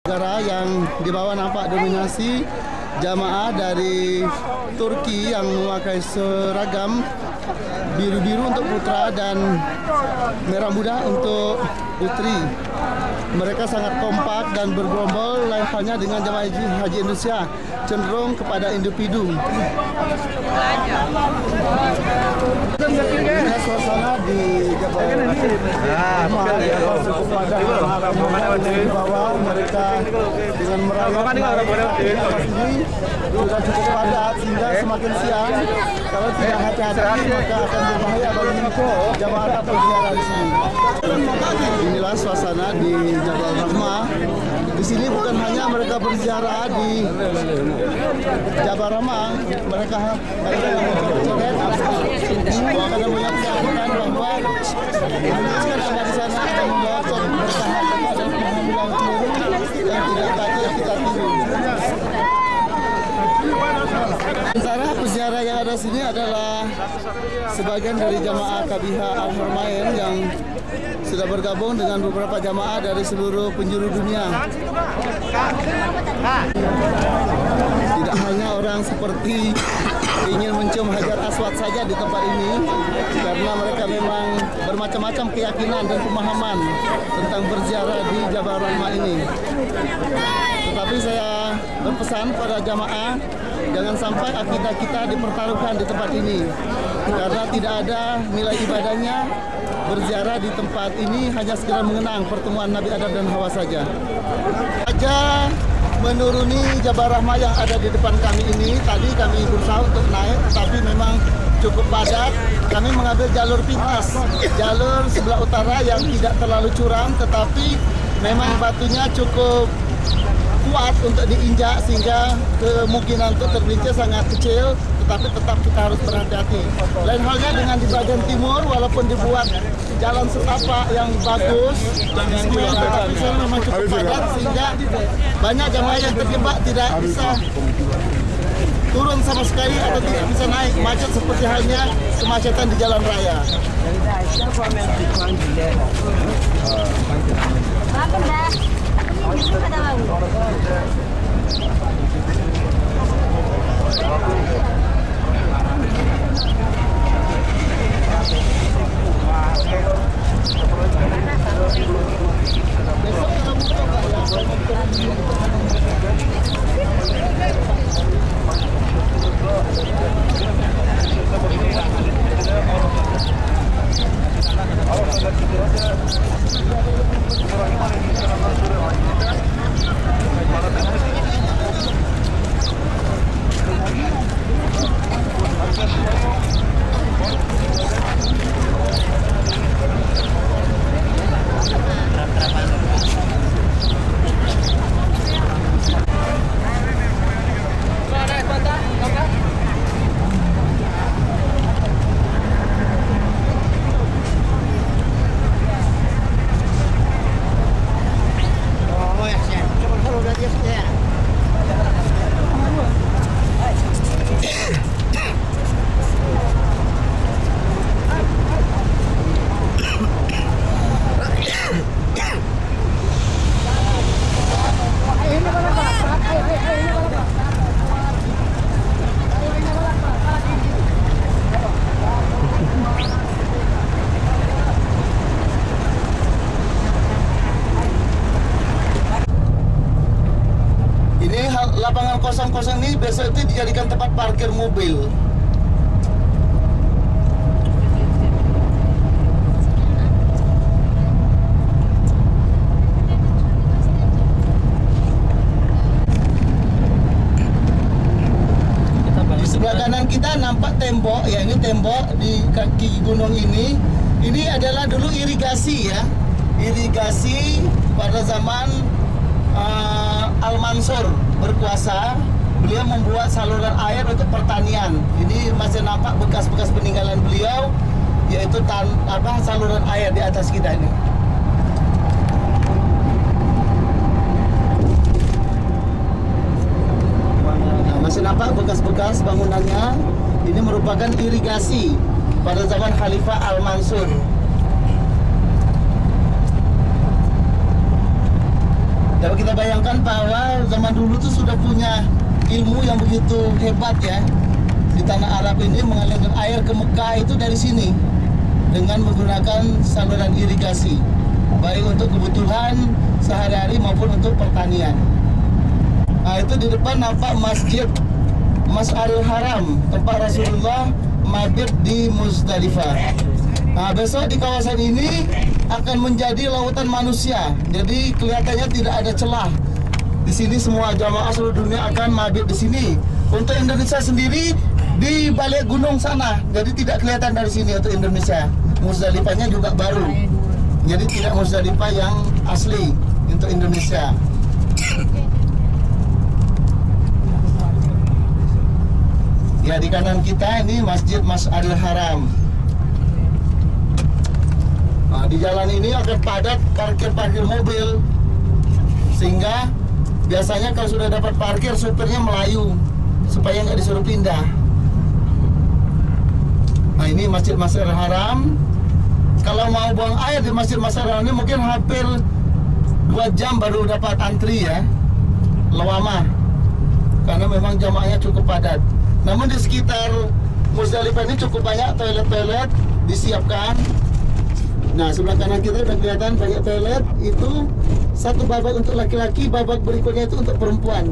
Negara yang di bawah nampak dominasi jamaah dari Turki yang memakai seragam biru-biru untuk putra dan merah muda untuk putri. Mereka sangat kompak dan bergerombol, lain halnya dengan jamaah haji Indonesia, cenderung kepada individu. Ini suasana di Jabal Rahmah di bawah mereka dengan merayakan ini sudah cukup padat sehingga semakin siang kalau tidak hati-hati maka akan berbahaya bagi jamaah atau ziarah di sini. Inilah suasana di Jabal Rahmah. Di sini bukan hanya mereka berziarah di Jabal Rahmah, mereka yang akan menyampaikan bahwa Indonesia di sana akan membawa bertahan dan penghambilan peluru yang tidak takut kita tiru. Sementara peziarah yang ada sini adalah sebagian dari jamaah KBH Al-Haramain yang sudah bergabung dengan beberapa jamaah dari seluruh penjuru dunia. Tidak hanya orang seperti ingin mencium Hajar Aswad saja di tempat ini, karena mereka memang bermacam-macam keyakinan dan pemahaman tentang berziarah di Jabal Rahmah ini. Tetapi saya berpesan pada jamaah, jangan sampai akidah kita dipertaruhkan di tempat ini, karena tidak ada nilai ibadahnya. Berziarah di tempat ini hanya sekedar mengenang pertemuan Nabi Adam dan Hawa saja. Menuruni Jabal Rahmah yang ada di depan kami ini, tadi kami berusaha untuk naik, tetapi memang cukup padat. Kami mengambil jalur pintas, jalur sebelah utara yang tidak terlalu curam, tetapi memang batunya cukup kuat untuk diinjak sehingga kemungkinan untuk tergelincir sangat kecil, tetapi tetap kita harus berhati-hati. Lain halnya dengan di bagian timur, walaupun dibuat jalan setapak yang bagus, tapi saya memang cukup padat sehingga banyak jamaah yang terjebak tidak bisa turun sama sekali atau tidak bisa naik, macet seperti halnya kemacetan di jalan raya. Lapangan kosong-kosong ini besok itu dijadikan tempat parkir mobil. Di sebelah kanan kita nampak tembok, ya ini tembok di kaki gunung ini. Ini adalah dulu irigasi ya, irigasi pada zaman Al-Mansur berkuasa. Beliau membuat saluran air untuk pertanian. Ini masih nampak bekas-bekas peninggalan beliau, yaitu saluran air di atas kita ini. Nah, masih nampak bekas-bekas bangunannya. Ini merupakan irigasi pada zaman Khalifah Al-Mansur. Dapat kita bayangkan bahwa zaman dulu tuh sudah punya ilmu yang begitu hebat ya. Di tanah Arab ini mengalirkan air ke Mekah itu dari sini dengan menggunakan saluran irigasi, baik untuk kebutuhan sehari-hari maupun untuk pertanian. Nah, itu di depan nampak Masjid Mas'aril Haram, tempat Rasulullah mabit di Muzdalifah. Nah, besok di kawasan ini akan menjadi lautan manusia. Jadi kelihatannya tidak ada celah. Di sini semua jamaah seluruh dunia akan mabit di sini. Untuk Indonesia sendiri di balik gunung sana. Jadi tidak kelihatan dari sini untuk Indonesia. Muzdalifahnya juga baru. Jadi tidak Muzdalifah yang asli untuk Indonesia. Ya, di kanan kita ini Masjid Mas'aril Haram. Nah, di jalan ini akan padat parkir-parkir mobil, sehingga biasanya kalau sudah dapat parkir supirnya melayu supaya nggak disuruh pindah. Nah, ini Masjid Mas'aril Haram. Kalau mau buang air di Masjid Mas'aril Haram ini mungkin hampir 2 jam baru dapat antri ya, lama, karena memang jamaahnya cukup padat. Namun di sekitar Muzdalifah ini cukup banyak toilet-toilet disiapkan. Nah, sebelah kanan kita sudah kelihatan banyak toilet. Itu satu babak untuk laki-laki, babak berikutnya itu untuk perempuan.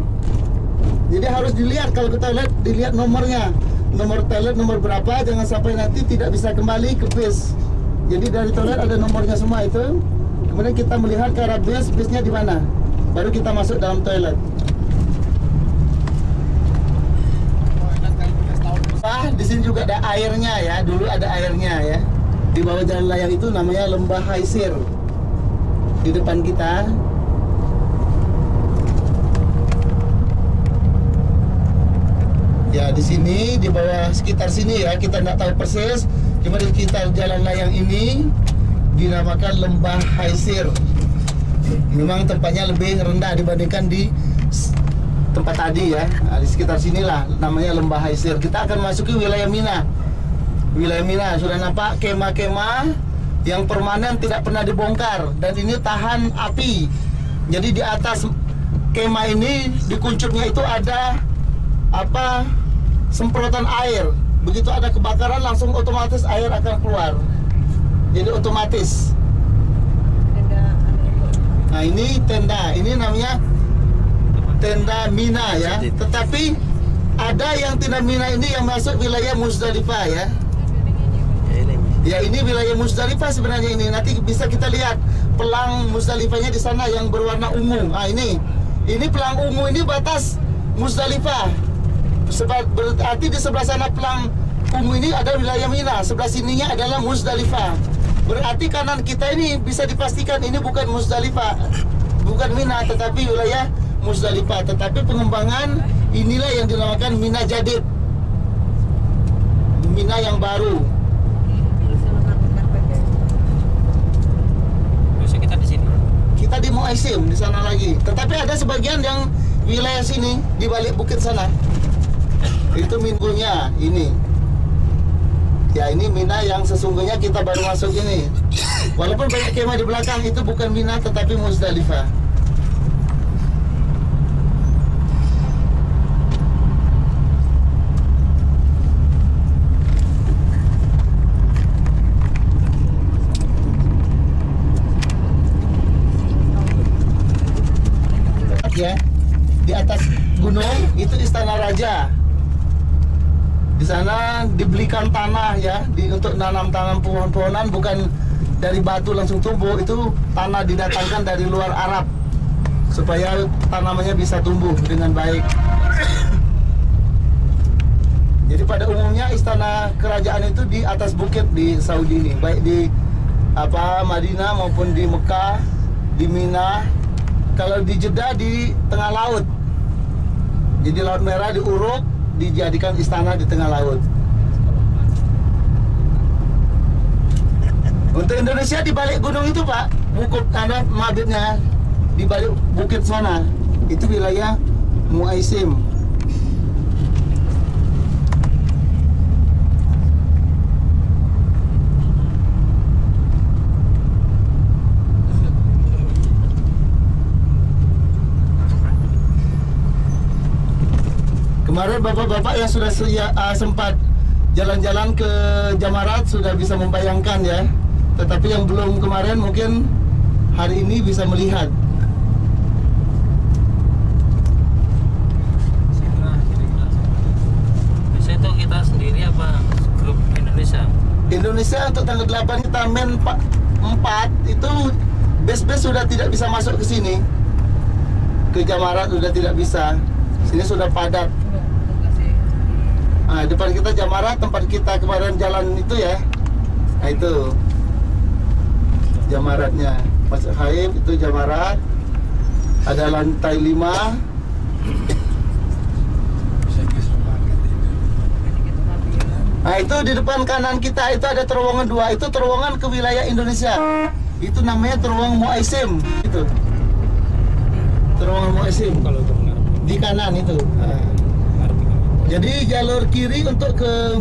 Jadi harus dilihat kalau ke toilet, dilihat nomornya, nomor toilet nomor berapa, jangan sampai nanti tidak bisa kembali ke bis. Jadi dari toilet ada nomornya semua itu. Kemudian kita melihat ke arah bis, bisnya di mana, baru kita masuk dalam toilet. Di sini juga ada airnya ya, dulu ada airnya ya. Di bawah jalan layang itu namanya Lembah Haisir. Di depan kita. Ya, di sini di bawah sekitar sini ya, kita nggak tahu persis. Cuma di sekitar jalan layang ini dinamakan Lembah Haisir. Memang tempatnya lebih rendah dibandingkan di tempat tadi ya. Nah, di sekitar sinilah namanya Lembah Haisir. Kita akan masuki wilayah Mina. Wilayah Mina sudah nampak kemah-kemah yang permanen tidak pernah dibongkar, dan ini tahan api. Jadi di atas kemah ini di kuncupnya itu ada apa, semprotan air. Begitu ada kebakaran langsung otomatis air akan keluar. Jadi otomatis. Nah, ini tenda, ini namanya tenda Mina ya. Tetapi ada yang tenda Mina ini yang masuk wilayah Muzdalifah ya. Ya, ini wilayah Muzdalifah sebenarnya ini. Nanti bisa kita lihat pelang Muzdalifahnya di sana yang berwarna ungu. Nah, ini pelang ungu ini batas Muzdalifah. Berarti di sebelah sana pelang ungu ini ada wilayah Mina, sebelah sininya adalah Muzdalifah. Berarti kanan kita ini bisa dipastikan ini bukan Muzdalifah, bukan Mina, tetapi wilayah Muzdalifah. Tetapi pengembangan inilah yang dinamakan Mina Jadid, Mina yang baru. Biasa kita di sini. Kita di Muaisim di sana lagi. Tetapi ada sebagian yang wilayah sini di balik bukit sana. Itu minggunya ini. Ya, ini Mina yang sesungguhnya kita baru masuk ini. Walaupun banyak kemah di belakang, itu bukan Mina tetapi Muzdalifah. Ya, di atas gunung itu Istana Raja. Di sana dibelikan tanah ya, untuk nanam pohon-pohonan, bukan dari batu langsung tumbuh. Itu tanah didatangkan dari luar Arab supaya tanamannya bisa tumbuh dengan baik. Jadi pada umumnya istana kerajaan itu di atas bukit di Saudi ini, baik di Madinah maupun di Mekah, di Mina. Kalau di Jeddah di tengah laut. Jadi Laut Merah diuruk, dijadikan istana di tengah laut. Untuk Indonesia di balik gunung itu, Pak, bukit tanah mabitnya di balik bukit sana, itu wilayah Muaisim. Kemarin bapak-bapak yang sudah sempat jalan-jalan ke Jamarat sudah bisa membayangkan ya. Tetapi yang belum kemarin mungkin hari ini bisa melihat. Biasanya itu kita sendiri apa grup Indonesia? Indonesia untuk tanggal 8 kita men 4 itu base-base sudah tidak bisa masuk ke sini. Ke Jamarat sudah tidak bisa. Sini sudah padat. Nah, depan kita Jamarat, tempat kita kemarin jalan itu ya. Nah, itu Jamaratnya. Masuk Haib itu Jamarat. Ada lantai 5. Nah, itu di depan kanan kita itu ada terowongan 2. Itu terowongan ke wilayah Indonesia. Itu namanya terowongan Muaisim. Itu terowongan Muaisim. Kalau Di kanan itu. Nah. Jadi jalur kiri untuk ke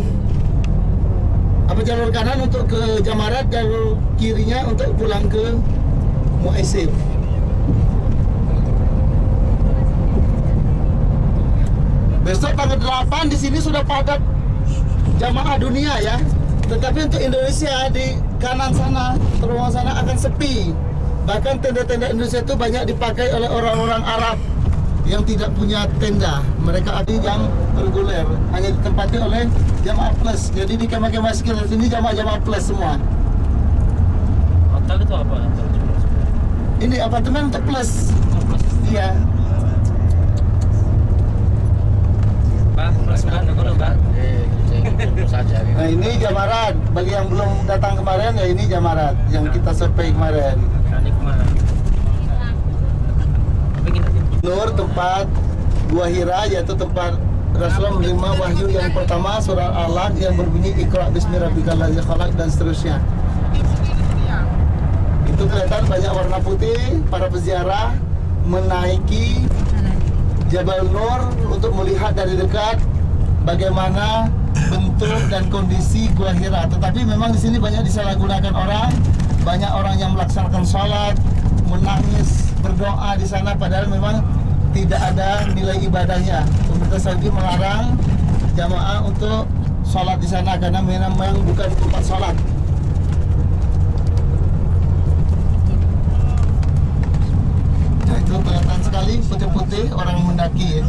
jalur kanan untuk ke Jamarat, jalur kirinya untuk pulang ke Muaisim. Besok tanggal 8 di sini sudah padat jamaah dunia ya. Tetapi untuk Indonesia di kanan sana, terowongan sana akan sepi. Bahkan tenda-tenda Indonesia itu banyak dipakai oleh orang-orang Arab yang tidak punya tenda. Mereka ada yang reguler, hanya ditempati oleh jamaah plus. Jadi di kemah-kemah sekitar sini jamaah-jamaah plus semua. hotel itu apa? Ini apartemen untuk plus. Iya. Pak, plus mana kalau Pak? Nah, ini Jamarat. Bagi yang belum datang kemarin ya ini Jamarat yang kita survei kemarin. Nur tempat Gua Hira, yaitu tempat Rasulullah menerima wahyu yang pertama, surah Al-Alaq yang berbunyi Iqra bismi rabbikal ladzi khalaq dan seterusnya. Itu kelihatan banyak warna putih. Para peziarah menaiki Jabal Nur untuk melihat dari dekat bagaimana bentuk dan kondisi Gua Hira. Tetapi memang di sini banyak disalahgunakan orang. Banyak orang yang melaksanakan sholat, menangis, berdoa di sana, padahal memang tidak ada nilai ibadahnya. Pemerintah Saudi melarang jamaah untuk sholat di sana karena memang bukan tempat sholat. Nah, itu kelihatan sekali putih-putih orang mendaki ya.